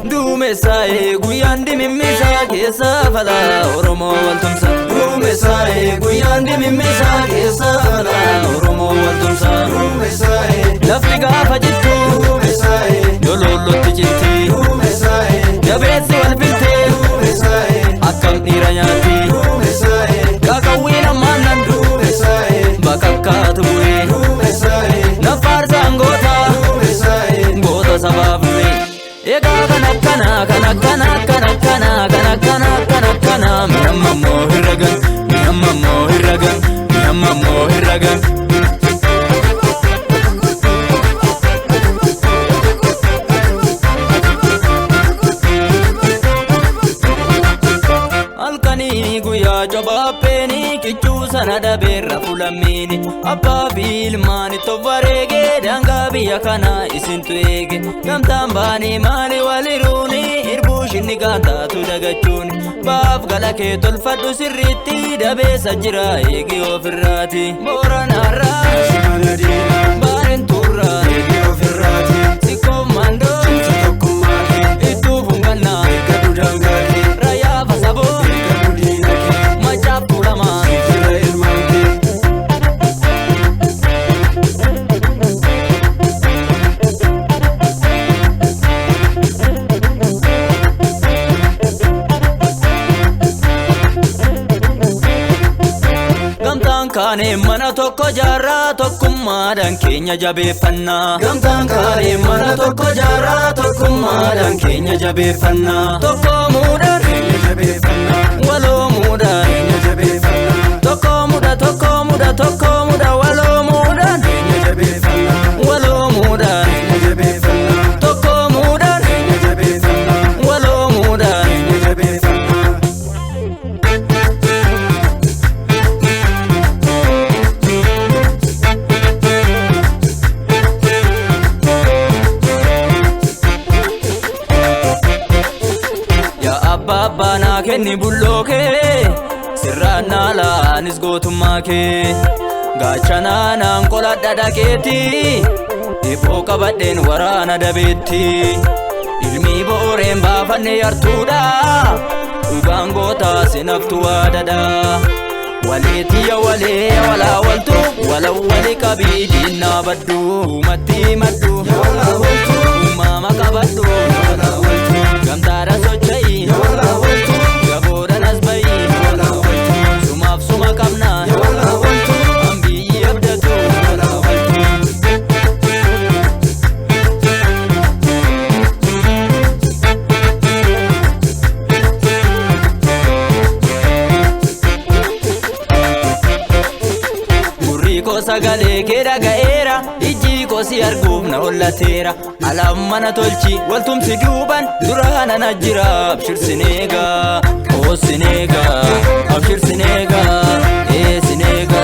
Duumesaayi guyyaan dimimmisaa keessa fala Oromo waltumsa. Duumesaayi guyyaan dimimmisaa keessa fala Oromo waltumsa. Duumesaayi lafti gaafa jittu. Duumesaayi lolollotti jitti. Duumesaayi jabeessi wal filtee. Duumesaayi akkam dhiira nyaatti. Duumesaayi kakawwiin ammaan nan. Duumesaayi bakakkaatu bu'ee. Duumesaayi naffaarsaan goota. Duumesaayi goota sabaaf bu'ee. Ega kana miyammo hirragan Alkani guyyaa jabaapeeni kichuu sana dabeerra fulamini abbaa fi ilmaan itti wareege daangaa biyya kana isintu eege gamtaan baanii maali waliruuni hirbuu shinni gaataatu dagachuuni baaf gala kee tolfadhu sirriitti dabeessa jira eegi ofirraati booranaarraa baaren turraa eegi ofirraati sikkoof mandoo cimsa tokkummaati ittuu fungannaa eeggatu daangaati rayaa fasaboo Kaane mana tokko jaarraa tokkummaadhaan keenya jabeeffannaa. Gamtaan kaane mana tokko jaarraa tokkummaadhaan keenya jabeeffannaa. Tokkoomuudhaan keenya jabeeffannaa. Waloomuudhaan keenya jabeeffannaa. Tokkoomuudha waloomuudhaan keenya jabeeffannaa. Waloomuudhaan keenya jabeeffannaa. Tokkoomuudhaan keenya jabeeffannaa. Waloomuudhaan keenya jabeeffannaa. Baana kenni bullooke sirraannaa laanis gootummaa kee gaachanaa naan qoladha dhaqeetti dhiphoo qabadheen waraana dabeetti ilmi booreen baafanne yartuudha dhugaan gootaa sinaftu waadadha waleetiyya walee walaawaltu walawwali qabii diinnaa baddu matti maddu walaawaltu uumama qabaddu walaawaltu gamtaadha socho'i walaawaltu gaboodhan as bayi walaawaltu sumaaf suma qabna walaawaltu ambiyyi abdatu walaawaltu. Gurri sagalee kee dhaga'eera ijji kosi arguuf na hollateera alaam mana tolchi waltumsi duuban duraana na jira abshirsineega oosineega abshirsineega eesineega